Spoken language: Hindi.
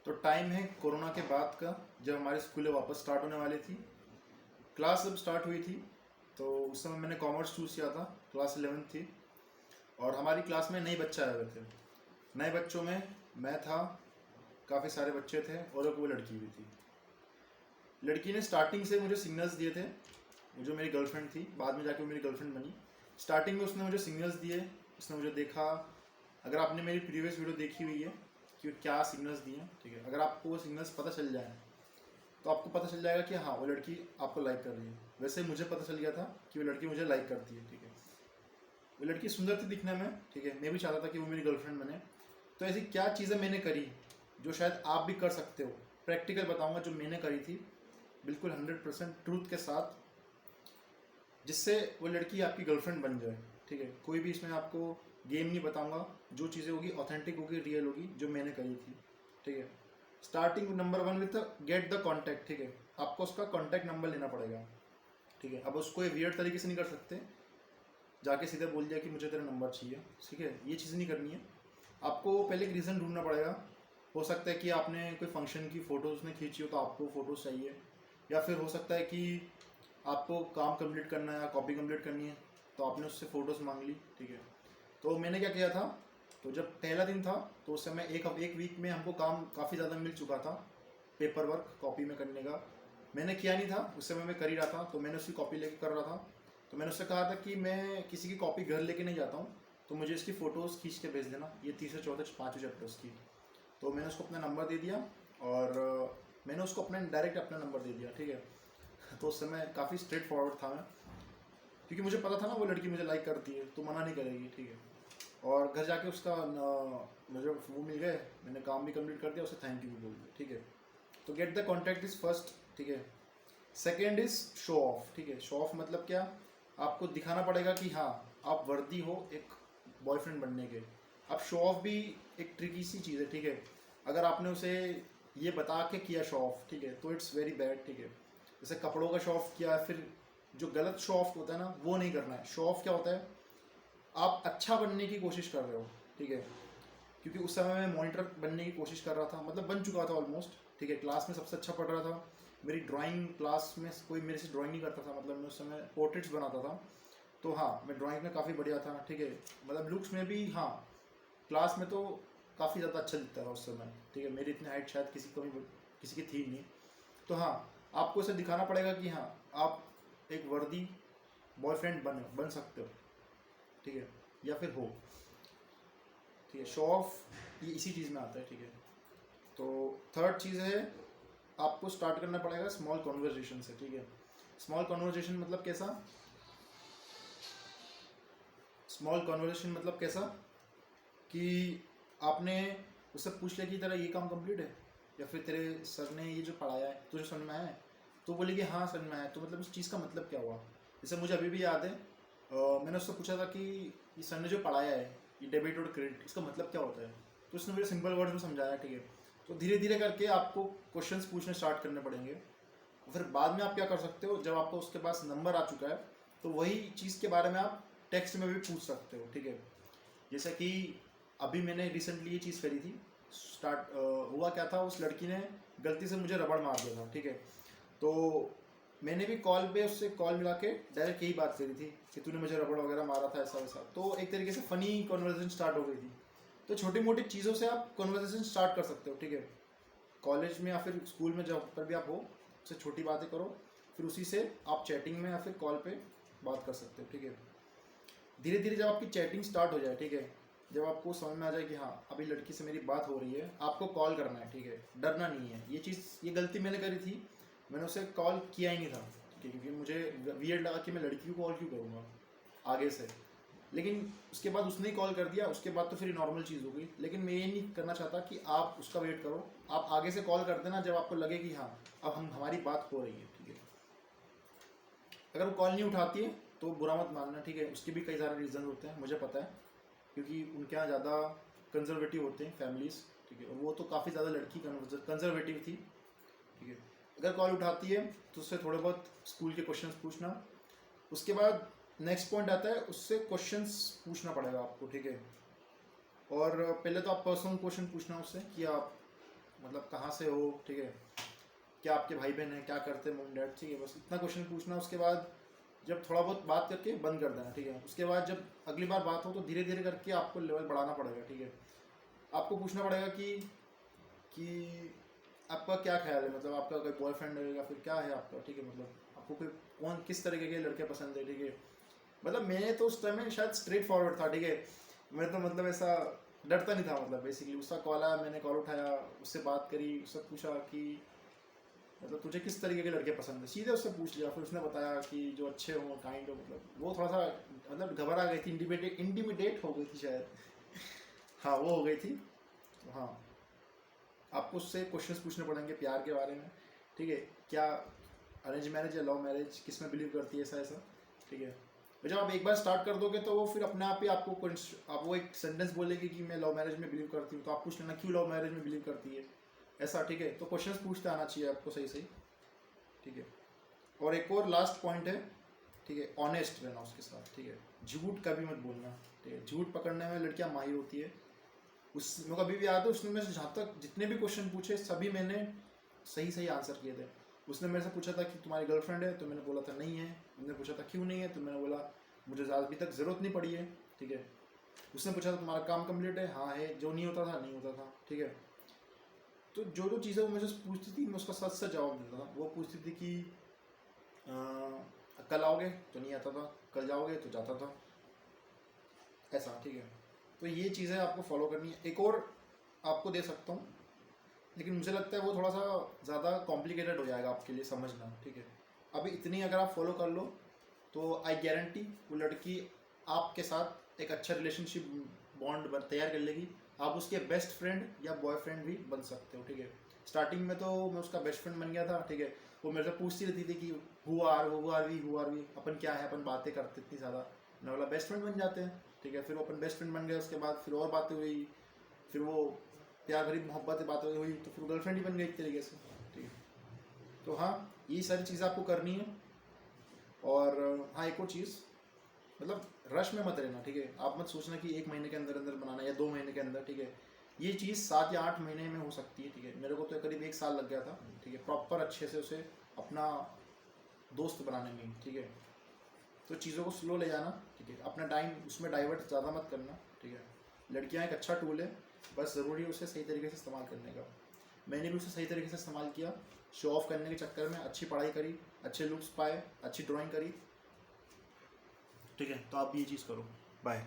तो टाइम है कोरोना के बाद का, जब हमारी स्कूलें वापस स्टार्ट होने वाली थी। क्लास जब स्टार्ट हुई थी तो उस समय मैंने कॉमर्स चूज़ किया था, क्लास 11 थी। और हमारी क्लास में नए बच्चे आए हुए थे। नए बच्चों में मैं था, काफ़ी सारे बच्चे थे और एक वो लड़की भी थी। लड़की ने स्टार्टिंग से मुझे सिग्नल्स दिए थे। वो जो मेरी गर्लफ्रेंड थी, बाद में जाके वो मेरी गर्लफ्रेंड बनी। स्टार्टिंग में उसने मुझे सिग्नल्स दिए, उसने मुझे देखा। अगर आपने मेरी प्रीवियस वीडियो देखी हुई है कि वो क्या सिग्नल्स दिए हैं, ठीक है, अगर आपको वो सिग्नल्स पता चल जाए तो आपको पता चल जाएगा कि हाँ वो लड़की आपको लाइक कर रही है। वैसे मुझे पता चल गया था कि वो लड़की मुझे लाइक करती है, ठीक है। वो लड़की सुंदर थी दिखने में, ठीक है, मैं भी चाहता था कि वो मेरी गर्लफ्रेंड बने। तो ऐसी क्या चीज़ें मैंने करी जो शायद आप भी कर सकते हो। प्रैक्टिकल बताऊंगा जो मैंने करी थी, बिल्कुल 100% ट्रूथ के साथ, जिससे वो लड़की आपकी गर्लफ्रेंड बन जाए, ठीक है। कोई भी इसमें आपको गेम नहीं बताऊंगा, जो चीज़ें होगी ऑथेंटिक होगी, रियल होगी, जो मैंने करी थी, ठीक है। Starting number 1 with get the contact, ठीक है। आपको उसका कॉन्टैक्ट नंबर लेना पड़ेगा, ठीक है। अब उसको ये वियर्ड तरीके से नहीं कर सकते, जाके सीधे बोल दिया कि मुझे तेरा नंबर चाहिए, ठीक है, ये चीज़ नहीं करनी है। आपको पहले एक रीज़न ढूंढना पड़ेगा। हो सकता है कि आपने कोई फंक्शन की फ़ोटोज़ उसने खींची हो तो आपको फ़ोटोज़ चाहिए, या फिर हो सकता है कि आपको काम कंप्लीट करना है या कॉपी कंप्लीट करनी है तो आपने उससे फ़ोटोज़ मांग ली, ठीक है। तो मैंने क्या किया था, तो जब पहला दिन था तो उस समय एक वीक में हमको काम काफ़ी ज़्यादा मिल चुका था, पेपर वर्क कॉपी में करने का। मैंने किया नहीं था उस समय, मैं कर ही रहा था, तो मैंने उसकी कॉपी लेके कर रहा था। तो मैंने उससे कहा था कि मैं किसी की कॉपी घर लेके नहीं जाता हूँ, तो मुझे इसकी फ़ोटोज़ खींच के भेज देना, ये तीसरे चौथे पाँचवें चैप्टर्स की। तो मैंने उसको अपना नंबर दे दिया और मैंने उसको अपना डायरेक्ट अपना नंबर दे दिया, ठीक है। तो उस समय काफ़ी स्ट्रेट फॉरवर्ड था मैं, क्योंकि मुझे पता था ना वो लड़की मुझे लाइक करती है तो मना नहीं करेगी, ठीक है। और घर जाके उसका मुझे वो मिल गए, मैंने काम भी कंप्लीट कर दिया, उसे थैंक यू भी बोल दिया, ठीक है। तो get the contact is first, ठीक है। सेकेंड इज़ शो ऑफ, ठीक है। शो ऑफ मतलब क्या, आपको दिखाना पड़ेगा कि हाँ आप वर्दी हो एक बॉयफ्रेंड बनने के। अब शो ऑफ भी एक ट्रिकी सी चीज़ है, ठीक है। अगर आपने उसे ये बता के किया शो ऑफ, ठीक है, तो इट्स वेरी बैड, ठीक है। जैसे कपड़ों का शो ऑफ किया, फिर जो गलत शो ऑफ होता है ना, वो नहीं करना है। शो ऑफ क्या होता है, आप अच्छा बनने की कोशिश कर रहे हो, ठीक है। क्योंकि उस समय मैं मॉनिटर बनने की कोशिश कर रहा था, मतलब बन चुका था ऑलमोस्ट, ठीक है। क्लास में सबसे अच्छा पढ़ रहा था। मेरी ड्राइंग क्लास में कोई मेरे से ड्राइंग नहीं करता था, मतलब मैं उस समय पोर्ट्रेट्स बनाता था। तो हाँ मैं ड्राइंग में काफ़ी बढ़िया था, ठीक है। मतलब लुक्स में भी हाँ, क्लास में तो काफ़ी ज़्यादा अच्छा दिखता था उस समय, ठीक है। मेरी इतनी हाइट शायद किसी की थी नहीं। तो हाँ, आपको इसे दिखाना पड़ेगा कि हाँ आप एक वर्दी बॉयफ्रेंड बन सकते हो, ठीक है, या फिर हो, ठीक है। शो ऑफ ये इसी चीज़ में आता है, ठीक है। तो थर्ड चीज़ है, आपको स्टार्ट करना पड़ेगा स्मॉल कॉन्वर्जेशन से, ठीक है। स्मॉल कॉन्वर्जेशन मतलब कैसा, स्मॉल कॉन्वर्जेशन मतलब कैसा कि आपने उससे पूछ लिया कि तेरा ये काम कंप्लीट है, या फिर तेरे सर ने ये जो पढ़ाया है तुझे समझ में आया है। तो बोले कि हाँ समझ में आया। तो मतलब उस चीज़ का मतलब क्या हुआ। जैसे मुझे अभी भी याद है, मैंने उससे पूछा था कि ये सर ने जो पढ़ाया है, ये डेबिट और क्रेडिट, इसका मतलब क्या होता है। तो उसने मुझे सिंपल वर्ड्स में समझाया, ठीक है। तो धीरे धीरे करके आपको क्वेश्चंस पूछने स्टार्ट करने पड़ेंगे। और फिर बाद में आप क्या कर सकते हो, जब आपको उसके पास नंबर आ चुका है तो वही चीज़ के बारे में आप टेक्स्ट में भी पूछ सकते हो, ठीक है। जैसे कि अभी मैंने रिसेंटली ये चीज़ करी थी। स्टार्ट हुआ क्या था, उस लड़की ने गलती से मुझे रबड़ मार दिया था, ठीक है। तो मैंने भी कॉल पे उससे कॉल मिला के डायरेक्ट यही बात करी थी कि तूने मुझे रबड़ वगैरह मारा था, ऐसा वैसा। तो एक तरीके से फ़नी कॉन्वर्जेशन स्टार्ट हो गई थी। तो छोटी मोटी चीज़ों से आप कॉन्वर्जेशन स्टार्ट कर सकते हो, ठीक है। कॉलेज में या फिर स्कूल में जब पर भी आप हो, उससे छोटी बातें करो, फिर उसी से आप चैटिंग में या फिर कॉल पे बात कर सकते हो, ठीक है। धीरे धीरे जब आपकी चैटिंग स्टार्ट हो जाए, ठीक है, जब आपको समझ में आ जाए कि हाँ अभी लड़की से मेरी बात हो रही है, आपको कॉल करना है, ठीक है, डरना नहीं है। ये चीज़, ये गलती मैंने करी थी, मैंने उसे कॉल किया ही नहीं था, ठीक है, क्योंकि मुझे वियर्ड लगा कि मैं लड़की को कॉल क्यों करूँगा आगे से। लेकिन उसके बाद उसने ही कॉल कर दिया, उसके बाद तो फिर नॉर्मल चीज़ हो गई। लेकिन मैं ये नहीं करना चाहता कि आप उसका वेट करो, आप आगे से कॉल कर देना जब आपको लगे कि हाँ अब हमारी बात हो रही है, ठीक है। अगर वो कॉल नहीं उठाती है तो बुरा मत मानना, ठीक है। उसके भी कई सारे रीज़न होते हैं, मुझे पता है, क्योंकि उनके यहाँ ज़्यादा कंजर्वेटिव होते हैं फैमिलीज़, ठीक है। और वो तो काफ़ी ज़्यादा लड़की कंजर्वेटिव थी, ठीक है। अगर कॉल उठाती है तो उससे थोड़े बहुत स्कूल के क्वेश्चंस पूछना। उसके बाद नेक्स्ट पॉइंट आता है, उससे क्वेश्चंस पूछना पड़ेगा आपको, ठीक है। और पहले तो आप पर्सनल क्वेश्चन पूछना उससे कि आप मतलब कहाँ से हो, ठीक है, क्या आपके भाई बहन हैं, क्या करते हैं मम्मी डैड, ठीक है, बस इतना क्वेश्चन पूछना। उसके बाद जब थोड़ा बहुत बात करके बंद कर देना, ठीक है। उसके बाद जब अगली बार बात हो तो धीरे धीरे करके आपको लेवल बढ़ाना पड़ेगा, ठीक है। आपको पूछना पड़ेगा कि आपका क्या ख्याल है, मतलब आपका कोई बॉयफ्रेंड है या फिर क्या है आपका, ठीक है, मतलब आपको कोई कौन किस तरीके के लड़के पसंद है, ठीक है। मतलब मैं तो उस टाइम में शायद स्ट्रेट फॉरवर्ड था, ठीक है। मैं तो मतलब ऐसा डरता नहीं था, मतलब बेसिकली उसका कॉल आया, मैंने कॉल उठाया, उससे बात करी, उससे पूछा कि मतलब तुझे किस तरीके के लड़के पसंद है, सीधे उससे पूछ लिया। फिर उसने बताया कि जो अच्छे हों, काइंड हो, मतलब वो थोड़ा सा मतलब घबरा गई थी, इंटिमिडेट हो गई थी शायद। हाँ वो हो गई थी। तो हाँ, आपको उससे क्वेश्चंस पूछने पड़ेंगे प्यार के बारे में, ठीक है। क्या अरेंज मैरिज या लव मैरिज, किस में बिलीव करती है, ऐसा ऐसा, ठीक है। और जब आप एक बार स्टार्ट कर दोगे तो वो फिर अपने आप ही आपको आप वो एक सेंटेंस बोलेगी कि मैं लव मैरिज में बिलीव करती हूँ, तो आप पूछ लेना क्यों लव मैरिज में बिलीव करती है, ऐसा, ठीक है। तो क्वेश्चंस पूछते आना चाहिए आपको सही सही, ठीक है। और एक और लास्ट पॉइंट है, ठीक है, ऑनेस्ट रहना उसके साथ, ठीक है। झूठ कभी मत बोलना, ठीक है। झूठ पकड़ने में लड़कियां माहिर होती है। उस मेरे को अभी भी याद है, उसने मेरे से जहाँ तक जितने भी क्वेश्चन पूछे सभी मैंने सही सही आंसर किए थे। उसने मेरे से पूछा था कि तुम्हारी गर्लफ्रेंड है, तो मैंने बोला था नहीं है। उसने पूछा था क्यों नहीं है, तो मैंने बोला मुझे अभी तक ज़रूरत नहीं पड़ी है, ठीक है। उसने पूछा था तुम्हारा काम कंप्लीट है, हाँ है, जो नहीं होता था नहीं होता था, ठीक है। तो जो जो चीज़ें वो मुझे पूछती थी मैं उसका सच से जवाब देता था। वो पूछती थी कि कल आओगे, तो नहीं आता था, कल जाओगे तो जाता था, ऐसा, ठीक है। तो ये चीज़ें आपको फॉलो करनी है। एक और आपको दे सकता हूँ, लेकिन मुझे लगता है वो थोड़ा सा ज़्यादा कॉम्प्लिकेटेड हो जाएगा आपके लिए समझना, ठीक है। अभी इतनी अगर आप फॉलो कर लो तो आई गारंटी वो लड़की आपके साथ एक अच्छा रिलेशनशिप बॉन्ड तैयार कर लेगी। आप उसके बेस्ट फ्रेंड या बॉयफ्रेंड भी बन सकते हो, ठीक है। स्टार्टिंग में तो मैं उसका बेस्ट फ्रेंड बन गया था, ठीक है। वो मेरे से पूछती रहती थी कि हु आर वी, अपन क्या है, अपन बातें करते इतनी ज़्यादा। मैं बोला बेस्ट फ्रेंड बन जाते हैं, ठीक है। फिर वो अपन बेस्ट फ्रेंड बन गए, उसके बाद फिर और बातें हुई, फिर वो प्यार भरी मोहब्बत बातें हुई, तो फिर गर्लफ्रेंड ही बन गई एक तरीके से, ठीक है। तो हाँ, ये सारी चीज़ें आपको करनी है। और हाँ, एक और चीज़, मतलब रश में मत रहना, ठीक है। आप मत सोचना कि 1 महीने के अंदर अंदर बनाना या 2 महीने के अंदर, ठीक है। ये चीज़ 7 या 8 महीने में हो सकती है, ठीक है। मेरे को तो करीब 1 साल लग गया था, ठीक है, प्रॉपर अच्छे से उसे अपना दोस्त बनाने में, ठीक है। तो चीज़ों को स्लो ले जाना, ठीक है। अपना टाइम उसमें डाइवर्ट ज़्यादा मत करना, ठीक है। लड़कियां एक अच्छा टूल है, बस ज़रूरी है उसे सही तरीके से इस्तेमाल करने का। मैंने भी उसे सही तरीके से इस्तेमाल किया। शो ऑफ करने के चक्कर में अच्छी पढ़ाई करी, अच्छे लुक्स पाए, अच्छी ड्राइंग करी, ठीक है। तो आप भी ये चीज़ करो। बाय।